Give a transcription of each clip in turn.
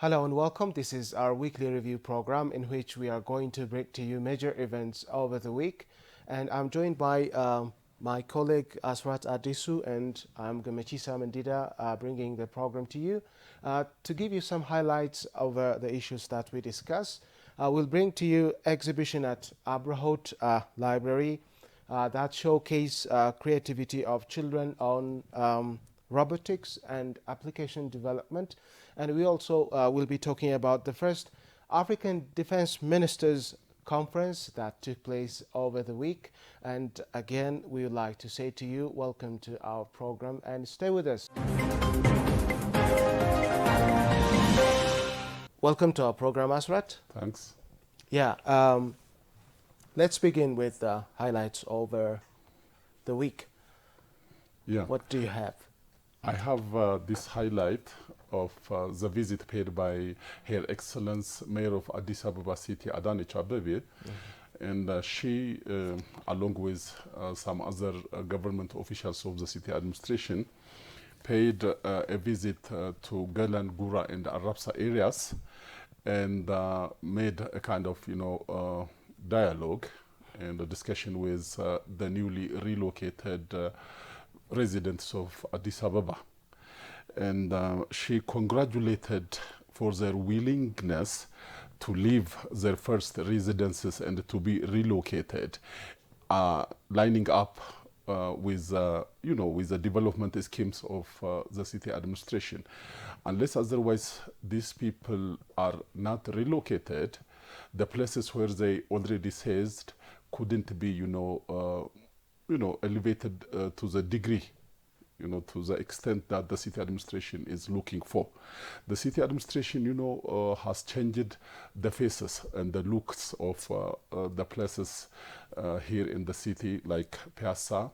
Hello and welcome. This is our weekly review program in which we are going to bring to you major events over the week. And I'm joined by my colleague Asrat Adisu, and I'm Gamechisa Mendida bringing the program to you. To give you some highlights over the issues that we discuss, we'll bring to you exhibition at Abrahot Library that showcase creativity of children on robotics and application development. And we also will be talking about the first African Defense Ministers Conference that took place over the week. And again, we would like to say to you, welcome to our program and stay with us. Welcome to our program, Asrat. Thanks. Yeah, let's begin with the highlights over the week. Yeah. What do you have? I have this highlight of the visit paid by Her Excellence Mayor of Addis Ababa City, Addis Ababa, and she, along with some other government officials of the city administration, paid a visit to Galan, Gura, and Arabsa areas, and made a kind of, dialogue and a discussion with the newly relocated residents of Addis Ababa. And she congratulated for their willingness to leave their first residences and to be relocated, lining up with the development schemes of the city administration. Unless otherwise these people are not relocated, the places where they already seized couldn't be, elevated to the degree, to the extent that the city administration is looking for. The city administration, has changed the faces and the looks of the places here in the city, like Piazza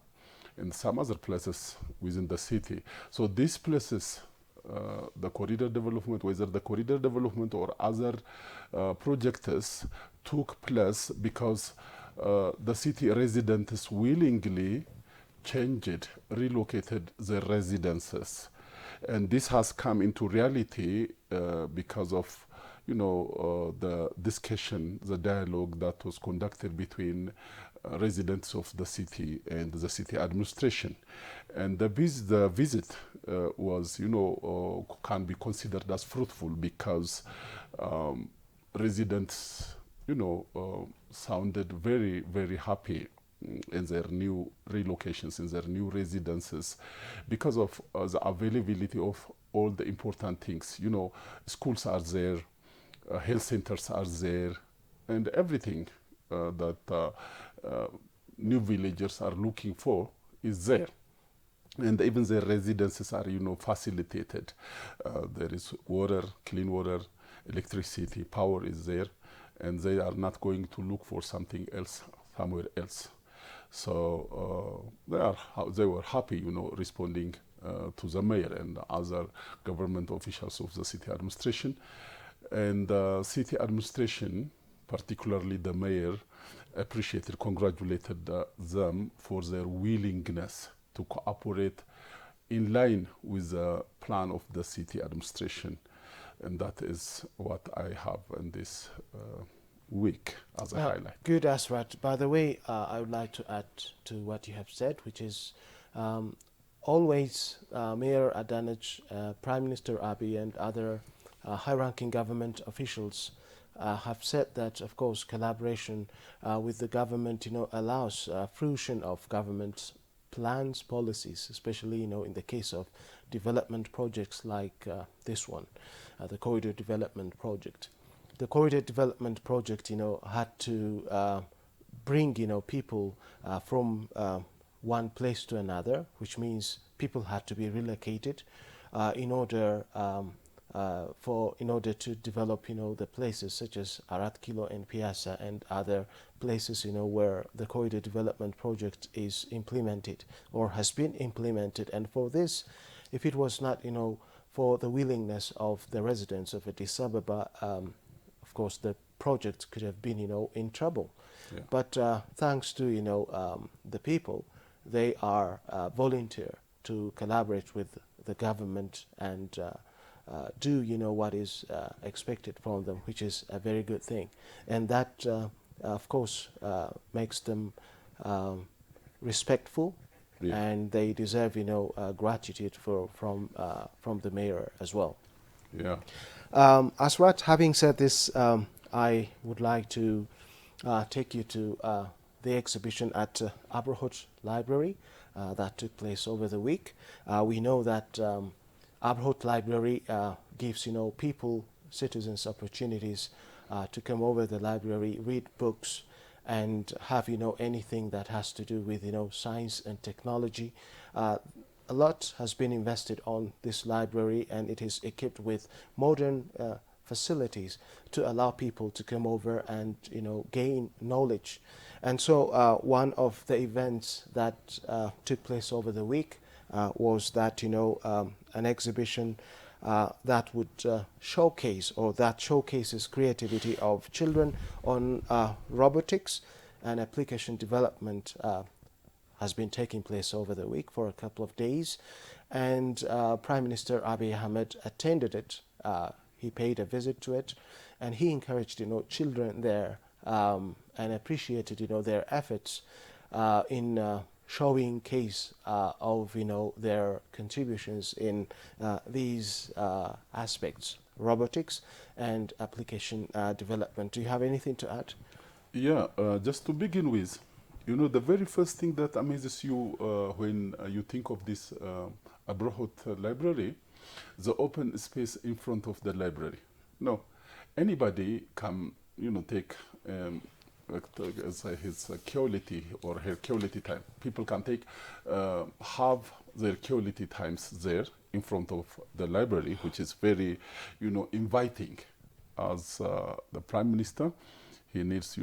and some other places within the city. So these places, the corridor development, whether the corridor development or other projects, took place because the city residents willingly relocated their residences. And this has come into reality because of, the discussion, the dialogue that was conducted between residents of the city and the city administration. And the visit was, can be considered as fruitful because residents, sounded very, very happy in their new relocations, in their new residences, because of the availability of all the important things. Schools are there, health centers are there, and everything that new villagers are looking for is there. And even their residences are, facilitated. There is water, clean water, electricity, power is there, and they are not going to look for something else somewhere else. So they were happy, responding to the mayor and other government officials of the city administration. And the city administration, particularly the mayor, appreciated, congratulated them for their willingness to cooperate in line with the plan of the city administration. And that is what I have in this week as a highlight. Good, Asrat. By the way, I would like to add to what you have said, which is always Mayor Adanich, Prime Minister Abiy, and other high-ranking government officials have said that, of course, collaboration with the government, allows fruition of government plans, policies, especially, in the case of development projects like this one, the Corridor Development Project. The Corridor Development Project, had to bring, people from one place to another, which means people had to be relocated in order to develop, the places such as Arat Kilo and Piazza and other places, where the Corridor Development Project is implemented or has been implemented. And for this, if it was not, for the willingness of the residents of Addis Ababa, of course, the project could have been, in trouble. Yeah. But thanks to, the people, they are volunteer to collaborate with the government and do what is expected from them, which is a very good thing, and that of course makes them respectful, Yeah. and they deserve gratitude from the mayor as well. Yeah. Asrat, having said this, I would like to take you to the exhibition at Abrahot Library that took place over the week. We know that Abrahot Library gives people, citizens, opportunities to come over the library, read books, and have anything that has to do with science and technology. A lot has been invested on this library, and it is equipped with modern facilities to allow people to come over and gain knowledge. And so one of the events that took place over the week was that an exhibition that would showcase, or that showcases creativity of children on robotics and application development has been taking place over the week for a couple of days, and Prime Minister Abiy Ahmed attended it. He paid a visit to it, and he encouraged children there and appreciated their efforts in showing case of their contributions in these aspects, robotics and application development. Do you have anything to add? Yeah, just to begin with, the very first thing that amazes you when you think of this Abrahot library, the open space in front of the library. No, anybody can, take his quality or her quality time. People can take, have their quality times there in front of the library, which is very, inviting. As the Prime Minister, he needs,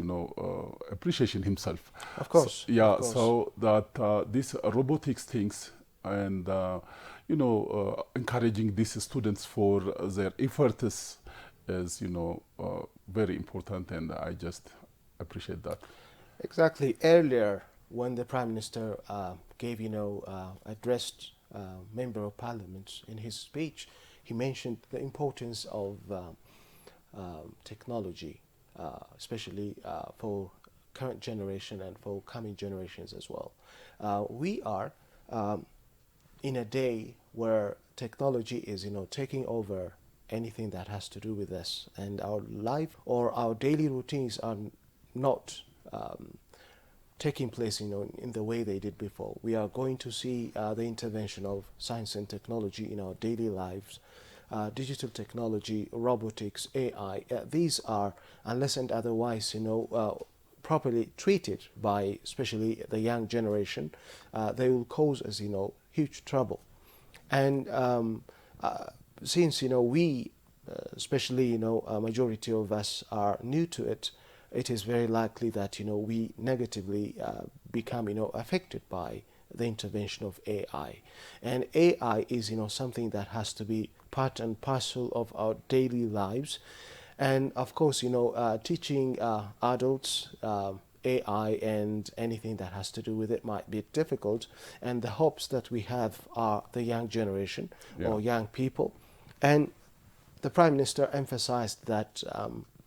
appreciation himself. Of course. So, yeah, of course. so that these robotics things and, encouraging these students for their efforts is, very important, and I just appreciate that. Exactly. Earlier, when the Prime Minister gave, addressed Member of Parliament in his speech, he mentioned the importance of technology, especially for current generation and for coming generations as well. We are in a day where technology is, taking over anything that has to do with us, and our life or our daily routines are not taking place, in the way they did before. We are going to see the intervention of science and technology in our daily lives. Digital technology, robotics, AI, these are, unless and otherwise, properly treated by especially the young generation, they will cause us, huge trouble. And since, we, especially, a majority of us are new to it, it is very likely that, we negatively become, affected by the intervention of AI. And AI is, something that has to be part and parcel of our daily lives. And of course, teaching adults AI and anything that has to do with it might be difficult. And the hopes that we have are the young generation, Yeah. or young people. And the Prime Minister emphasized that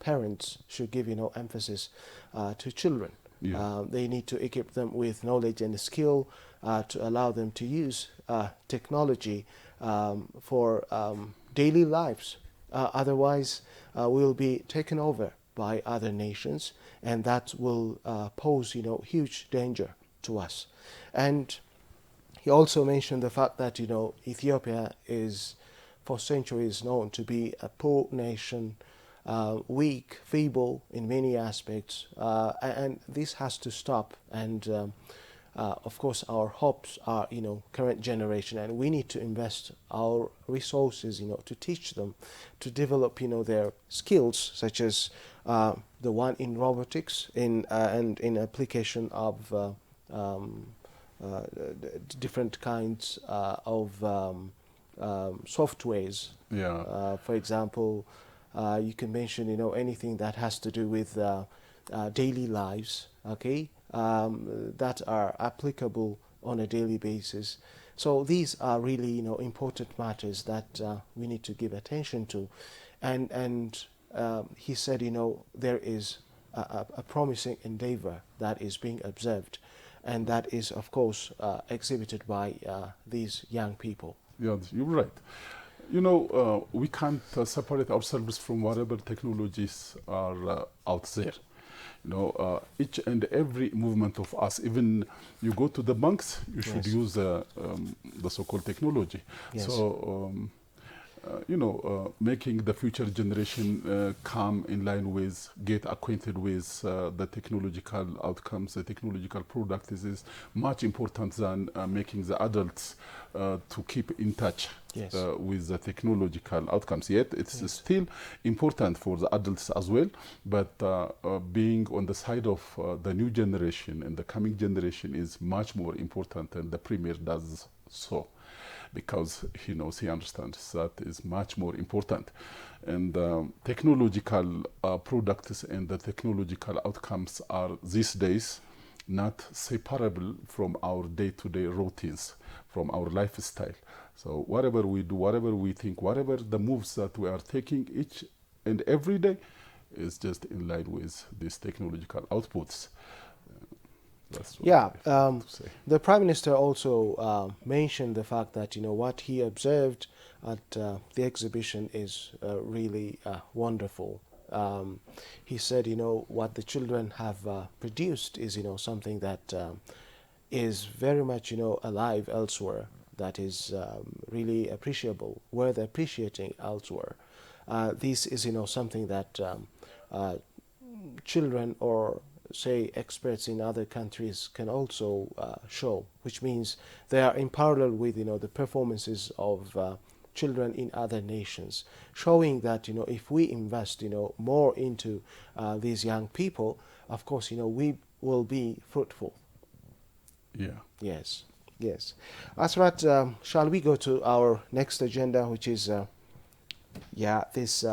parents should give, emphasis to children. Yeah. They need to equip them with knowledge and skill to allow them to use technology for daily lives. Otherwise, we'll be taken over by other nations, and that will pose, huge danger to us. And he also mentioned the fact that, Ethiopia is for centuries known to be a poor nation, weak, feeble in many aspects, and this has to stop. And of course, our hopes are, current generation, and we need to invest our resources, to teach them, to develop, their skills, such as the one in robotics, and in application of different kinds of softwares. Yeah. For example, you can mention, anything that has to do with daily lives, okay, that are applicable on a daily basis. So these are really, important matters that we need to give attention to. And he said, there is a promising endeavor that is being observed, and that is, of course, exhibited by these young people. Yeah, you're right. We can't separate ourselves from whatever technologies are out there. Each and every movement of us, even you go to the banks, you should Yes. use the so-called technology. Yes. So, making the future generation come in line with, get acquainted with the technological outcomes, the technological products is much important than making the adults to keep in touch Yes. with the technological outcomes. Yet it's Yes. still important for the adults as well, but being on the side of the new generation and the coming generation is much more important, and the premier does so, because he knows, he understands that is much more important. And technological products and the technological outcomes are these days not separable from our day-to-day routines, from our lifestyle. So whatever we do, whatever we think, whatever the moves that we are taking each and every day is just in line with these technological outputs. That's what Yeah, I have to say. the Prime Minister also mentioned the fact that, what he observed at the exhibition is really wonderful. He said, what the children have produced is, something that is very much, alive elsewhere, that is really appreciable, worth appreciating elsewhere. This is, something that children or say experts in other countries can also show, which means they are in parallel with the performances of children in other nations, showing that if we invest more into these young people, of course we will be fruitful. Yeah. Yes, yes. Asrat, shall we go to our next agenda, which is this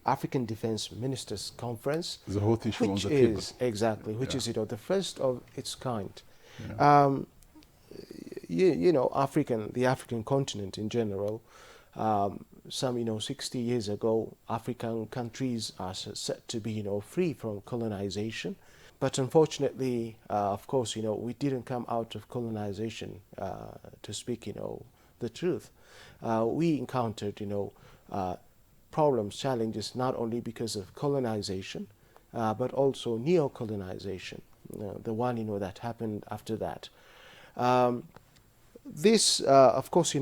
African Defense Ministers Conference, The hot issue on which the table. is exactly, which Yeah. is the first of its kind. Yeah. The African continent in general. Some 60 years ago, African countries are set to be free from colonization, but unfortunately, of course, we didn't come out of colonization to speak the truth. We encountered problems, challenges, not only because of colonization, but also neo-colonization, the one that happened after that. This, of course,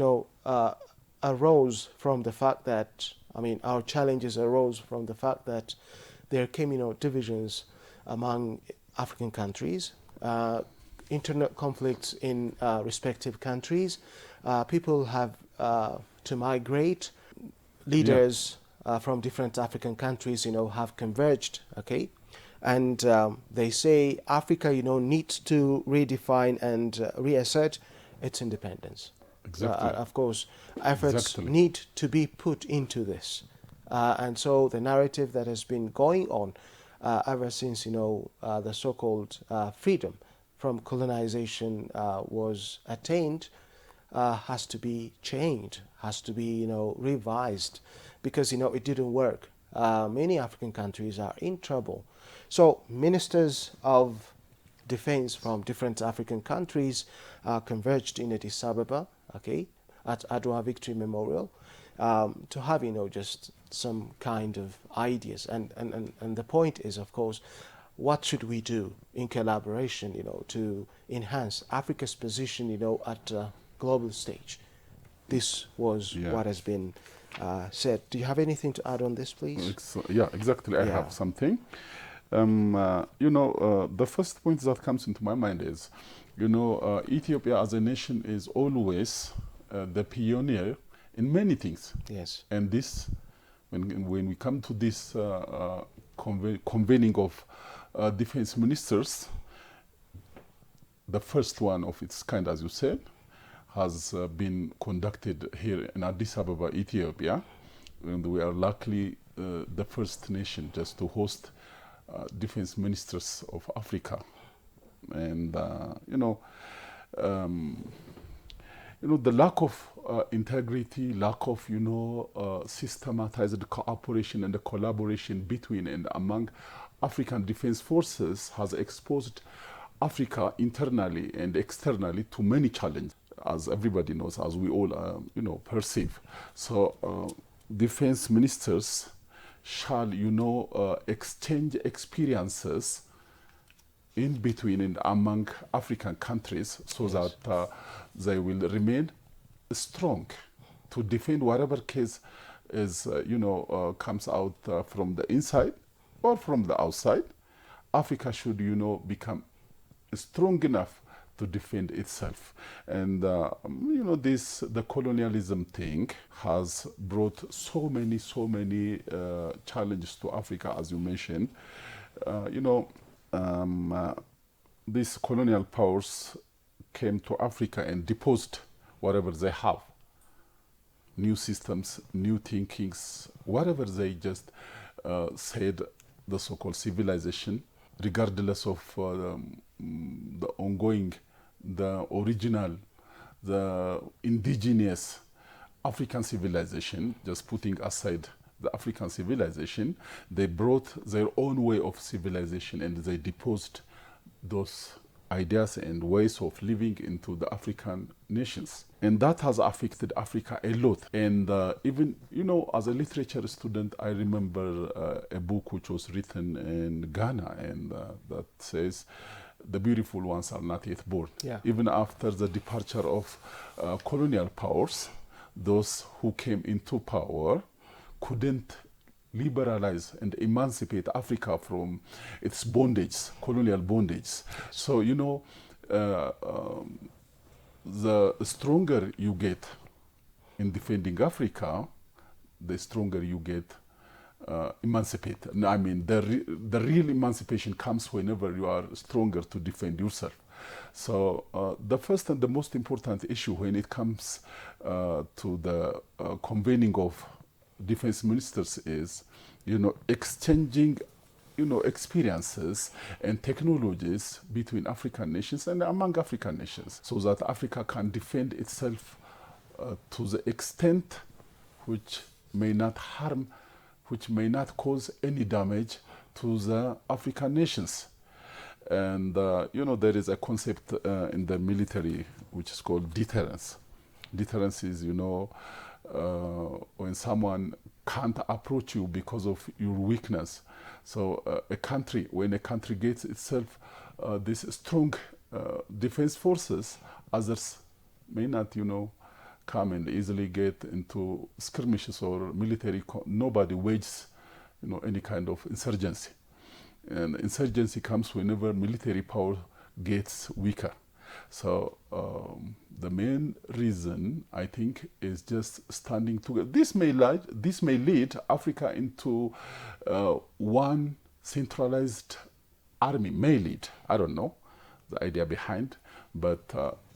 arose from the fact that, our challenges arose from the fact that there came, divisions among African countries, internal conflicts in respective countries. People have to migrate. Leaders from different African countries, have converged, okay? And they say Africa, needs to redefine and reassert its independence. Exactly. Of course, efforts Exactly. need to be put into this. And so the narrative that has been going on ever since, the so-called freedom from colonization was attained has to be changed, has to be, revised, because, it didn't work. Many African countries are in trouble. So ministers of defense from different African countries converged in Addis Ababa, okay, at Adwa Victory Memorial, to have, just some kind of ideas. And the point is, of course, what should we do in collaboration, to enhance Africa's position, at global stage? This was what has been said. Do you have anything to add on this, please? Yeah, exactly. I have something. The first point that comes into my mind is, Ethiopia as a nation is always the pioneer in many things. Yes. And this, when we come to this convening of defense ministers, the first one of its kind, as you said, has been conducted here in Addis Ababa, Ethiopia, and we are luckily the first nation just to host defense ministers of Africa. And The lack of integrity, lack of, systematized cooperation and the collaboration between and among African defense forces has exposed Africa internally and externally to many challenges, as everybody knows, as we all, perceive. So, defense ministers shall, exchange experiences in between and among African countries so Yes. that they will remain strong to defend whatever case is, comes out from the inside or from the outside. Africa should, become strong enough to defend itself. And, the colonialism thing has brought so many challenges to Africa, as you mentioned. Uh, you know, these colonial powers came to Africa and deposed whatever they have, new systems, new thinkings, whatever they just said, the so-called civilization, regardless of the ongoing, the original, the indigenous African civilization, just putting aside the African civilization, they brought their own way of civilization and they deposed those ideas and ways of living into the African nations. And that has affected Africa a lot. And even, as a literature student, I remember a book which was written in Ghana and that says, the beautiful ones are not yet born. Yeah. Even after the departure of colonial powers, those who came into power couldn't liberalize and emancipate Africa from its bondage, colonial bondage. So, the stronger you get in defending Africa, the stronger you get emancipated. I mean, the real emancipation comes whenever you are stronger to defend yourself. So the first and the most important issue when it comes to the convening of defense ministers is, exchanging, experiences and technologies between African nations and among African nations so that Africa can defend itself to the extent which may not harm, which may not cause any damage to the African nations. And, there is a concept in the military which is called deterrence. Deterrence is, when someone can't approach you because of your weakness. So when a country gets itself this strong defense forces, others may not, come and easily get into skirmishes or military. Nobody wages, any kind of insurgency. And insurgency comes whenever military power gets weaker. So the main reason, I think, is just standing together. This may lead Africa into one centralized army. May lead. I don't know the idea behind, but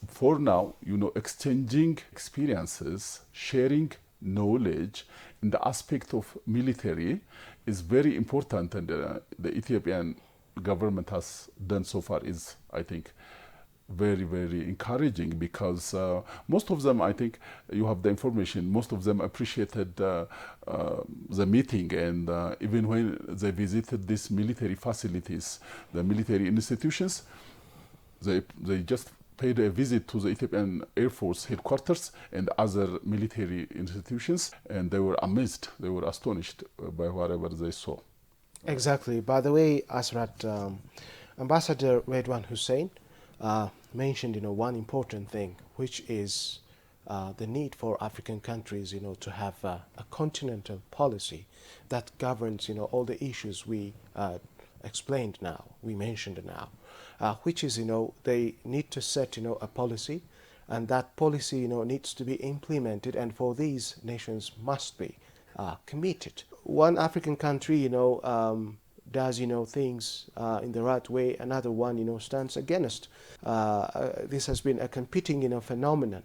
for now, exchanging experiences, sharing knowledge in the aspect of military is very important, and the Ethiopian government has done so far is, I think, very, very encouraging, because most of them, I think, you have the information, most of them appreciated the meeting, and even when they visited these military facilities, the military institutions, they just paid a visit to the Ethiopian Air Force headquarters and other military institutions, and they were amazed, they were astonished by whatever they saw. Exactly. By the way, Asrat, Ambassador Redwan Hussein mentioned, one important thing, which is the need for African countries, to have a continental policy that governs, all the issues we explained now, we mentioned now, which is, they need to set, a policy, and that policy, needs to be implemented, and for these nations must be committed. One African country, does, things in the right way, another one, stands against. This has been a competing, phenomenon,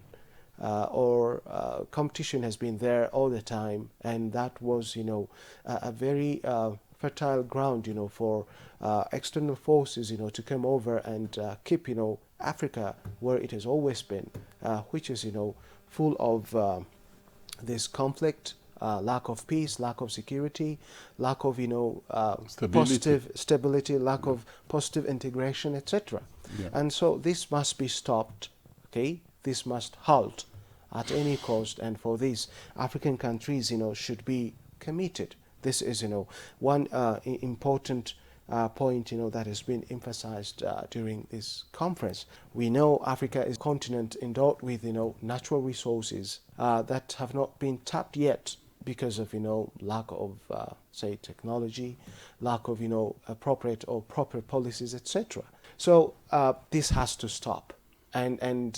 or competition has been there all the time, and that was, a very fertile ground, for external forces, to come over and keep, Africa where it has always been, which is, full of this conflict, lack of peace, lack of security, lack of positive stability, lack of positive integration, etc. Yeah. And so this must be stopped. Okay, this must halt at any cost, and for this, African countries, should be committed. This is, one important point, that has been emphasized during this conference. We know Africa is a continent endowed with, natural resources that have not been tapped yet because of, lack of, say, technology, lack of, appropriate or proper policies, etc. So this has to stop. And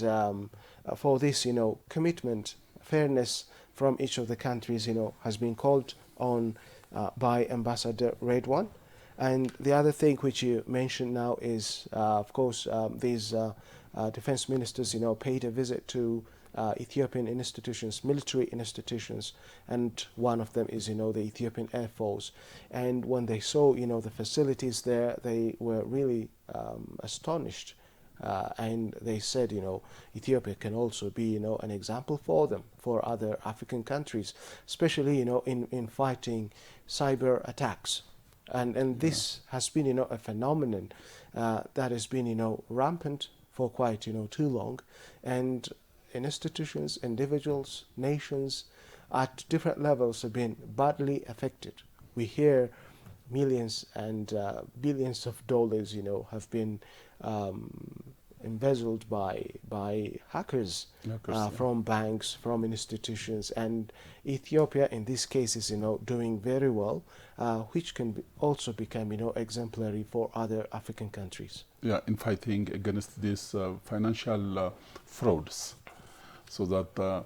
for this, commitment, fairness from each of the countries, has been called on by Ambassador Redwan. And the other thing which you mentioned now is, of course, these defense ministers, paid a visit to Ethiopian institutions, military institutions, and one of them is, the Ethiopian Air Force. And when they saw, the facilities there, they were really astonished. And they said, Ethiopia can also be, an example for them, for other African countries, especially, in fighting cyber attacks. And this has been, a phenomenon that has been, rampant for quite, too long. And institutions, individuals, nations at different levels have been badly affected. We hear millions and billions of dollars, have been embezzled by hackers, from banks, from institutions, and Ethiopia in this case is doing very well, which can also become exemplary for other African countries. Yeah, in fighting against these financial frauds, so that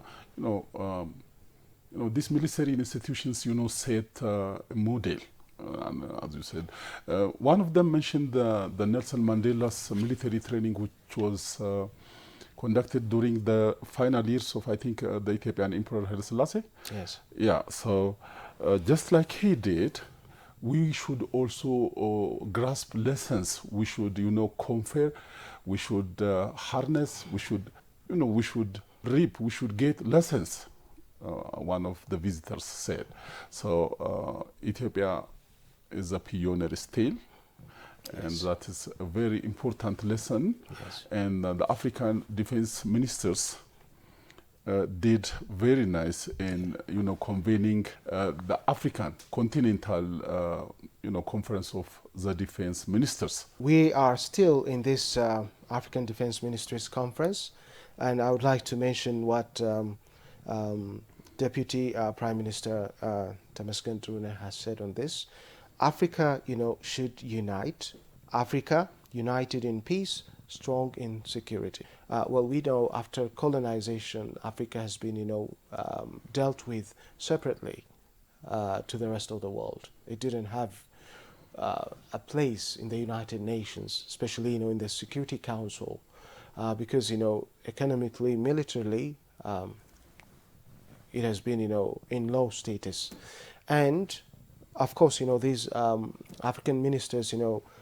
these military institutions set a model. And as you said, one of them mentioned the Nelson Mandela's military training, which was conducted during the final years of, I think, the Ethiopian Emperor Haile Selassie. Yes. Yeah, so just like he did, we should also grasp lessons. We should, confer, we should harness, we should reap, we should get lessons, one of the visitors said. So Ethiopia is a pioneer still, and that is a very important lesson. Yes. And the African defense ministers did very nice in convening the African continental conference of the defense ministers. We are still in this African Defense Ministers Conference, and I would like to mention what Deputy Prime Minister Tamasken Trune has said on this. Africa, should unite. Africa, united in peace, strong in security. Well, we know after colonization, Africa has been, dealt with separately to the rest of the world. It didn't have a place in the United Nations, especially, in the Security Council, because, economically, militarily, it has been, in low status. And of course, these African ministers,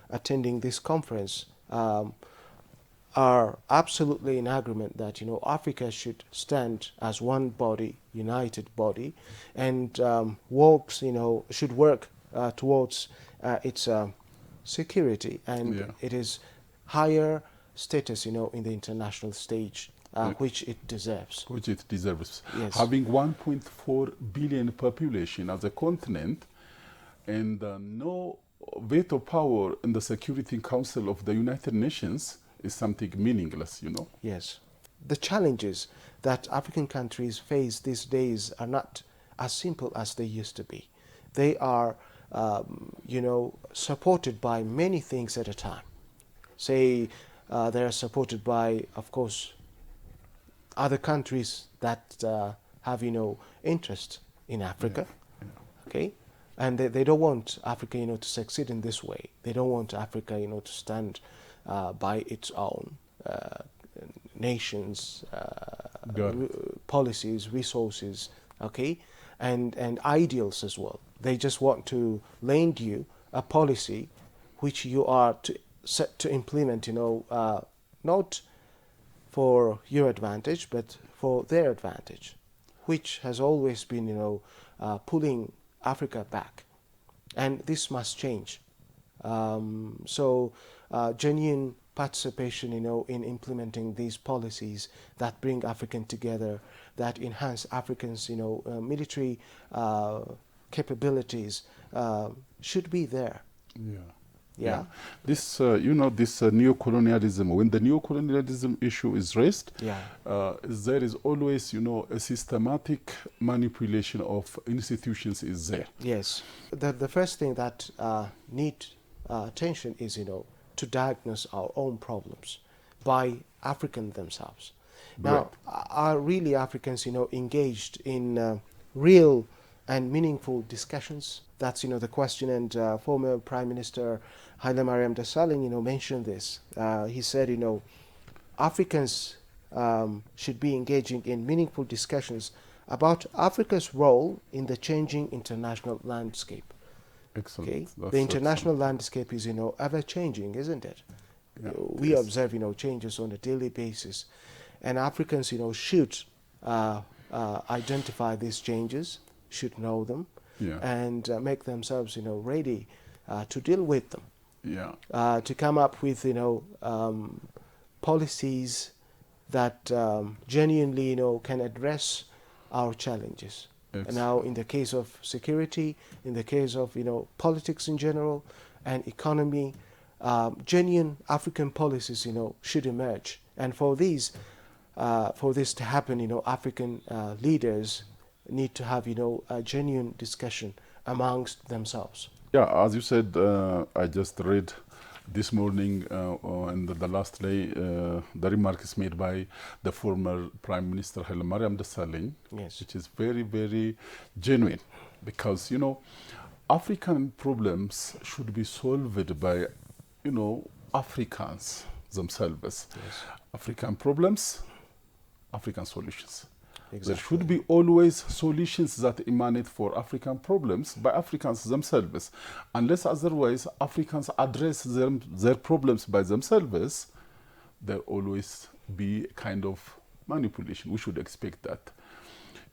attending this conference are absolutely in agreement that, Africa should stand as one body, united body, and should work towards its security and it is higher status, in the international stage, which it deserves. Which it deserves. Yes. Having 1.4 billion population as a continent, and no veto power in the Security Council of the United Nations is something meaningless, Yes. The challenges that African countries face these days are not as simple as they used to be. They are, supported by many things at a time. Say, they are supported by, of course, other countries that have, interest in Africa, okay? And they don't want Africa, to succeed in this way. They don't want Africa, to stand by its own nations, policies, resources, okay? and ideals as well. They just want to lend you a policy which you are set to implement, not for your advantage, but for their advantage, which has always been, pulling Africa back. And this must change. Genuine participation, in implementing these policies that bring Africans together, that enhance Africans, military capabilities should be there. Yeah. This, this neo-colonialism, when the neo-colonialism issue is raised, there is always, a systematic manipulation of institutions is there. Yes. The first thing that need attention is, to diagnose our own problems by Africans themselves. Now, are really Africans, engaged in real and meaningful discussions? That's, the question. And former Prime Minister Haile Mariam Desalegn, mentioned this. He said, Africans should be engaging in meaningful discussions about Africa's role in the changing international landscape. Excellent. Okay? The international landscape is, ever changing, isn't it? Yeah, we observe, changes on a daily basis. And Africans, should identify these changes, should know them, and make themselves, ready to deal with them. To come up with, policies that genuinely, can address our challenges. And now, in the case of security, in the case of, politics in general, and economy, genuine African policies, should emerge. And for this to happen, African leaders need to have, a genuine discussion amongst themselves. Yeah, as you said, I just read this morning and the last day, the remarks made by the former Prime Minister Haile Mariam Desalegn, which is very, very genuine, because, African problems should be solved by, Africans themselves. African problems, African solutions. There should be always solutions that emanate for African problems by Africans themselves. Unless otherwise Africans address their problems by themselves, there always be kind of manipulation. We should expect that.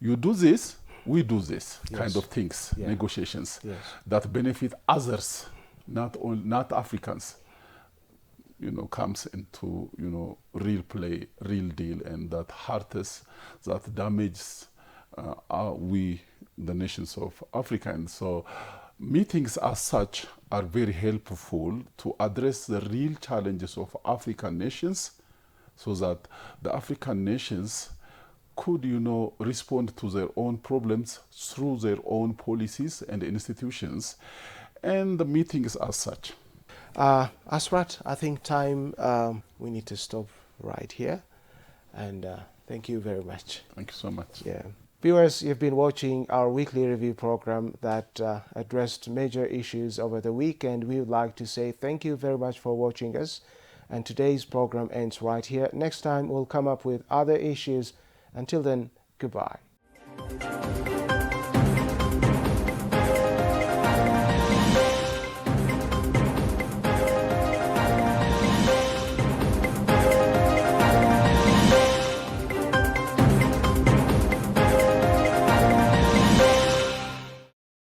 You do this, we do this kind of things, negotiations that benefit others, not Africans. Comes into, real play, real deal, and that hurts, that damages we, the nations of Africa. And so meetings as such are very helpful to address the real challenges of African nations, so that the African nations could, respond to their own problems through their own policies and institutions, and the meetings as such. Asrat, I think we need to stop right here, and thank you very much. Thank you so much. Viewers, you've been watching our weekly review program that addressed major issues over the week, and we would like to say thank you very much for watching us. And today's program ends right here. Next time we'll come up with other issues. Until then, goodbye.